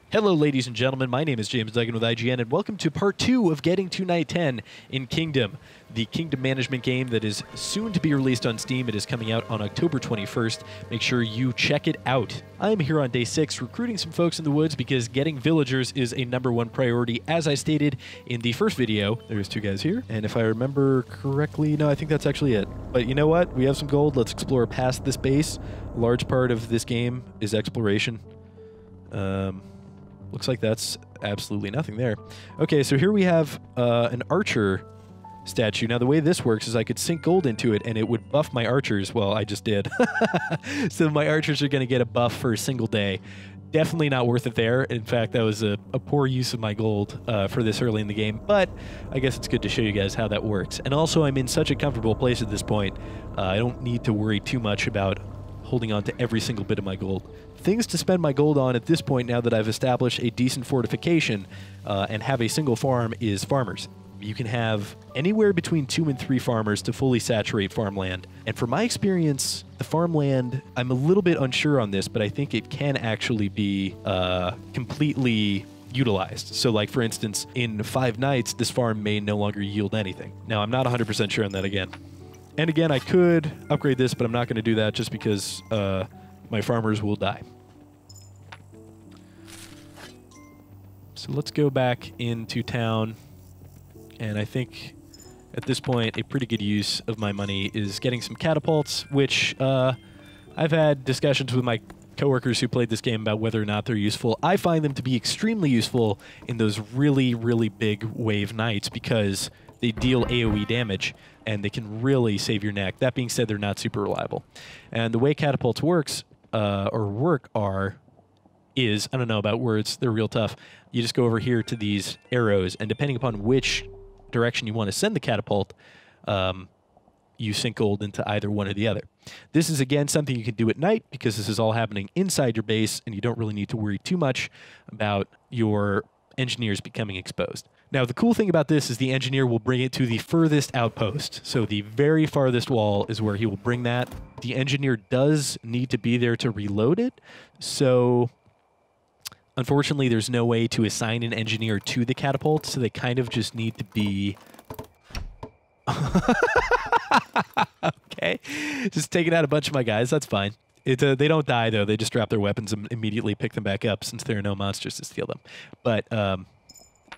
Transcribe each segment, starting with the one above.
Hello, ladies and gentlemen. My name is James Duggan with IGN, and welcome to part 2 of Getting to Night 10 in Kingdom, the Kingdom management game that is soon to be released on Steam. It is coming out on October 21st. Make sure you check it out. I'm here on day 6 recruiting some folks in the woods because getting villagers is a #1 priority, as I stated in the first video. There's 2 guys here, and if I remember correctly, no, I think that's actually it. But you know what? We have some gold. Let's explore past this base. A large part of this game is exploration. Looks like that's absolutely nothing there. Okay, so here we have an archer statue. Now, the way this works is I could sink gold into it, and it would buff my archers. Well, I just did. So my archers are going to get a buff for a single day. Definitely not worth it there. In fact, that was a poor use of my gold for this early in the game. But I guess it's good to show you guys how that works. And also, I'm in such a comfortable place at this point. I don't need to worry too much about holding on to every single bit of my gold. Things to spend my gold on at this point, now that I've established a decent fortification and have a single farm, is farmers. You can have anywhere between 2 and 3 farmers to fully saturate farmland. And from my experience, the farmland, I'm a little bit unsure on this, but I think it can actually be completely utilized. So like, for instance, in 5 nights, this farm may no longer yield anything. Now, I'm not 100% sure on that again. And again, I could upgrade this, but I'm not going to do that just because my farmers will die. So let's go back into town. And I think at this point, a pretty good use of my money is getting some catapults, which I've had discussions with my coworkers who played this game about whether or not they're useful. I find them to be extremely useful in those really, really big wave nights because they deal AoE damage, and they can really save your neck. That being said, they're not super reliable. And the way catapults work, I don't know about words, they're real tough. You just go over here to these arrows, and depending upon which direction you want to send the catapult, you sink gold into either one or the other. This is, again, something you can do at night because this is all happening inside your base, and you don't really need to worry too much about your engineers becoming exposed. Now, the cool thing about this is the engineer will bring it to the furthest outpost. So the very farthest wall is where he will bring that. The engineer does need to be there to reload it. So unfortunately, there's no way to assign an engineer to the catapult. So they kind of just need to be... Okay. Just taking out a bunch of my guys. That's fine. They don't die, though. They just drop their weapons and immediately pick them back up since there are no monsters to steal them. But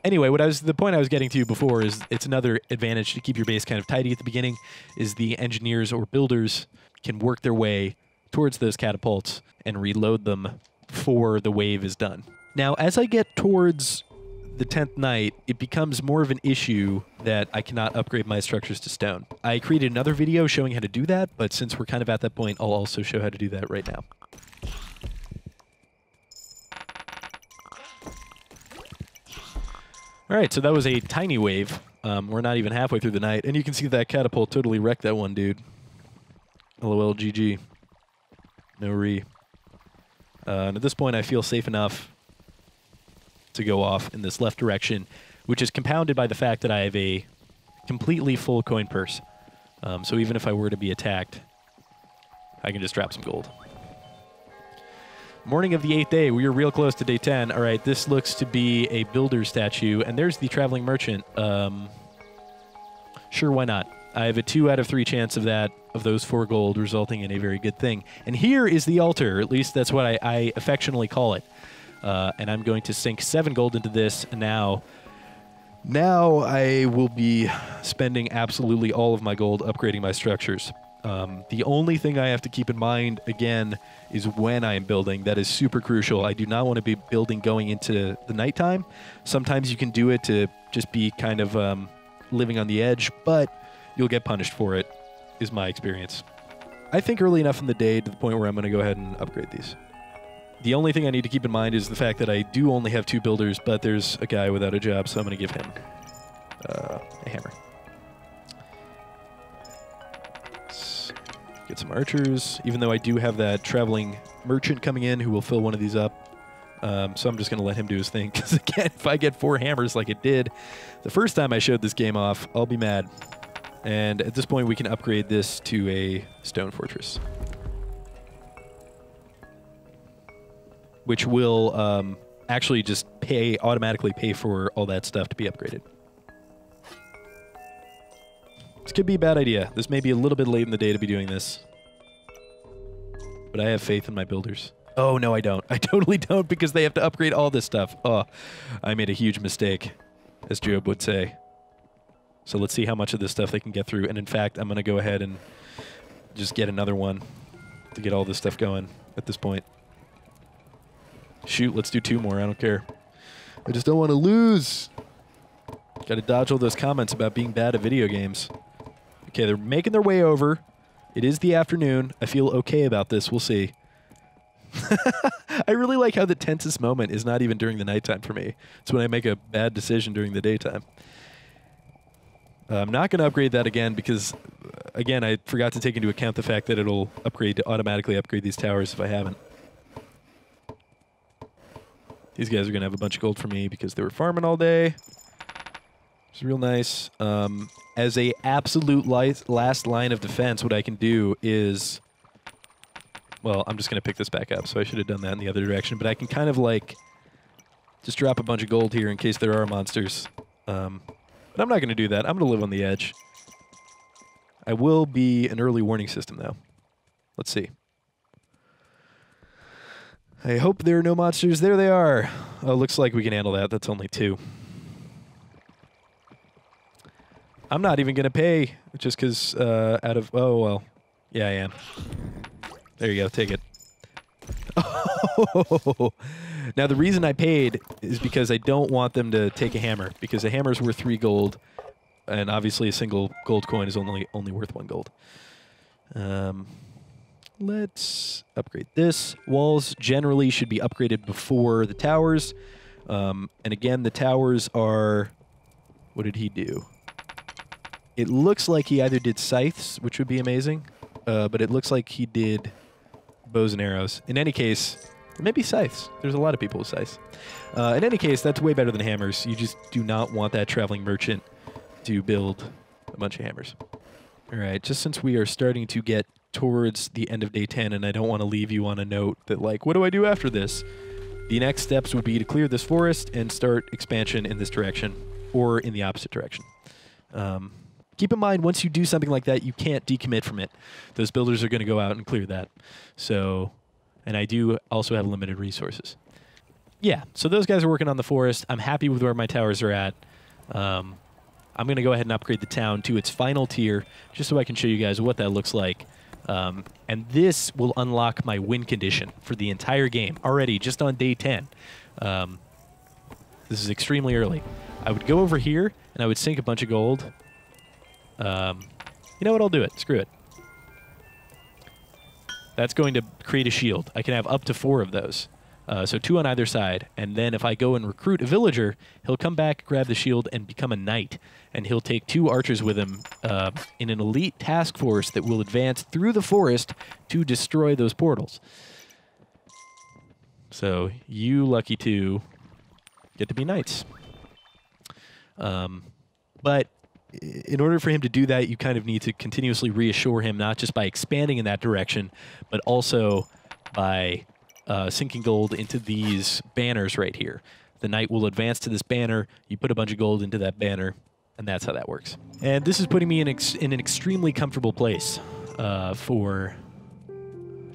anyway, the point I was getting to before is it's another advantage to keep your base kind of tidy at the beginning, is the engineers or builders can work their way towards those catapults and reload them before the wave is done. Now, as I get towards the 10th night, it becomes more of an issue that I cannot upgrade my structures to stone. I created another video showing how to do that, but since we're kind of at that point, I'll also show how to do that right now. All right, so that was a tiny wave. We're not even halfway through the night, and you can see that catapult totally wrecked that one dude. LOL, GG. No re. And at this point, I feel safe enough to go off in this left direction, which is compounded by the fact that I have a completely full coin purse. So even if I were to be attacked, I can just drop some gold. Morning of the 8th day. We are real close to day 10. All right, this looks to be a builder statue, and there's the traveling merchant. Sure, why not? I have a 2 out of 3 chance of those 4 gold resulting in a very good thing. And here is the altar. At least that's what I affectionately call it. And I'm going to sink 7 gold into this. And now I will be spending absolutely all of my gold upgrading my structures. The only thing I have to keep in mind, again, is when I am building. That is super crucial. I do not want to be building going into the nighttime. Sometimes you can do it to just be kind of living on the edge, but you'll get punished for it, is my experience. I think early enough in the day to the point where I'm going to go ahead and upgrade these. The only thing I need to keep in mind is the fact that I do only have 2 builders, but there's a guy without a job, so I'm going to give him a hammer. Let's get some archers, even though I do have that traveling merchant coming in who will fill one of these up. So I'm just going to let him do his thing, because again, if I get 4 hammers like it did the first time I showed this game off, I'll be mad. And at this point, we can upgrade this to a stone fortress, which will actually just automatically pay for all that stuff to be upgraded. This could be a bad idea. This may be a little bit late in the day to be doing this. But I have faith in my builders. Oh, no, I don't. I totally don't, because they have to upgrade all this stuff. Oh, I made a huge mistake, as Job would say. So let's see how much of this stuff they can get through. And in fact, I'm going to go ahead and just get another one to get all this stuff going at this point. Shoot, let's do 2 more. I don't care. I just don't want to lose. Got to dodge all those comments about being bad at video games. Okay, they're making their way over. It is the afternoon. I feel okay about this. We'll see. I really like how the tensest moment is not even during the nighttime for me. It's when I make a bad decision during the daytime. I'm not going to upgrade that again because, again, I forgot to take into account the fact that it'll automatically upgrade these towers if I haven't. These guys are going to have a bunch of gold for me because they were farming all day. It's real nice. As a absolute last line of defense, what I can do is... Well, I'm just going to pick this back up, so I should have done that in the other direction. But I can kind of, like, just drop a bunch of gold here in case there are monsters. But I'm not going to do that. I'm going to live on the edge. I will be an early warning system, though. Let's see. I hope there are no monsters. There they are. Oh, looks like we can handle that. That's only 2. I'm not even going to pay just because out of... Oh, well. Yeah, I am. There you go. Take it. Oh. Now, the reason I paid is because I don't want them to take a hammer, because a hammer is worth 3 gold, and obviously a single gold coin is only worth 1 gold. Let's upgrade this. Walls generally should be upgraded before the towers. And again, the towers are... What did he do? It looks like he either did scythes, which would be amazing, but it looks like he did bows and arrows. In any case, maybe scythes. There's a lot of people with scythes. In any case, that's way better than hammers. You just do not want that traveling merchant to build a bunch of hammers. All right, just since we are starting to get towards the end of day 10, and I don't want to leave you on a note that, like, what do I do after this? The next steps would be to clear this forest and start expansion in this direction, or in the opposite direction. Keep in mind, once you do something like that, you can't decommit from it. Those builders are going to go out and clear that. So, and I do also have limited resources. Yeah, so those guys are working on the forest. I'm happy with where my towers are at. I'm going to go ahead and upgrade the town to its final tier, just so I can show you guys what that looks like. And this will unlock my win condition for the entire game, already just on day 10. This is extremely early. I would go over here, and I would sink a bunch of gold. You know what? I'll do it. Screw it. That's going to create a shield. I can have up to 4 of those. So 2 on either side. And then if I go and recruit a villager, he'll come back, grab the shield, and become a knight. And he'll take 2 archers with him in an elite task force that will advance through the forest to destroy those portals. So you lucky 2 get to be knights. But in order for him to do that, you kind of need to continuously reassure him, not just by expanding in that direction, but also by sinking gold into these banners right here. The knight will advance to this banner, you put a bunch of gold into that banner, and that's how that works. And this is putting me in an extremely comfortable place for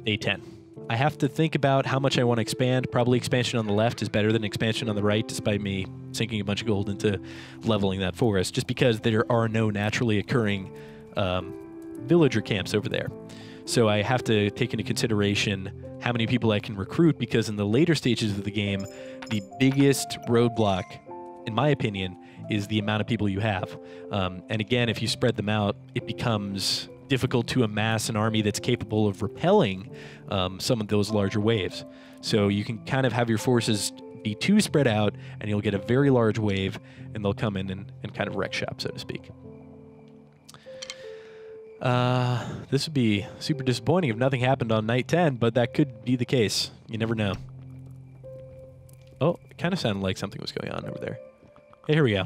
day 10. I have to think about how much I want to expand. Probably expansion on the left is better than expansion on the right, despite me sinking a bunch of gold into leveling that forest, just because there are no naturally occurring villager camps over there. So I have to take into consideration how many people I can recruit, because in the later stages of the game, the biggest roadblock, in my opinion, is the amount of people you have. And again, if you spread them out, it becomes difficult to amass an army that's capable of repelling some of those larger waves. So you can kind of have your forces be too spread out, and you'll get a very large wave, and they'll come in and kind of wreck shop, so to speak. This would be super disappointing if nothing happened on night 10, but that could be the case. You never know. Oh, it kind of sounded like something was going on over there. Hey, here we go.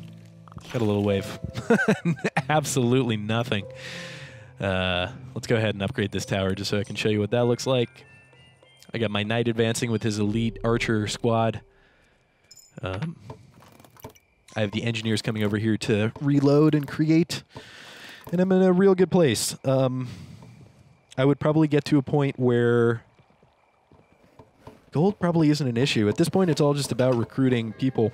Got a little wave. Absolutely nothing. Let's go ahead and upgrade this tower just so I can show you what that looks like. I got my knight advancing with his elite archer squad. I have the engineers coming over here to reload and create, and I'm in a real good place. I would probably get to a point where gold probably isn't an issue. At this point, it's all just about recruiting people.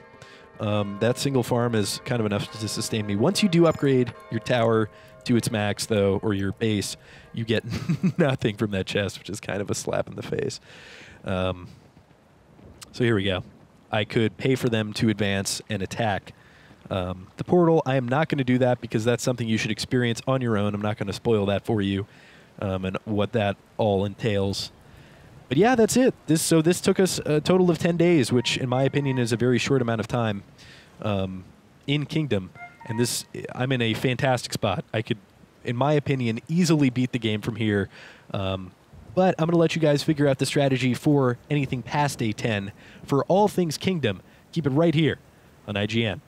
That single farm is kind of enough to sustain me. Once you do upgrade your tower to its max, though, or your base, you get nothing from that chest, which is kind of a slap in the face. So here we go. I could pay for them to advance and attack the portal. I am not going to do that because that's something you should experience on your own. I'm not going to spoil that for you and what that all entails. But yeah, that's it. So this took us a total of 10 days, which in my opinion is a very short amount of time in Kingdom. And I'm in a fantastic spot. I could, in my opinion, easily beat the game from here. But I'm going to let you guys figure out the strategy for anything past day 10. For all things Kingdom, keep it right here on IGN.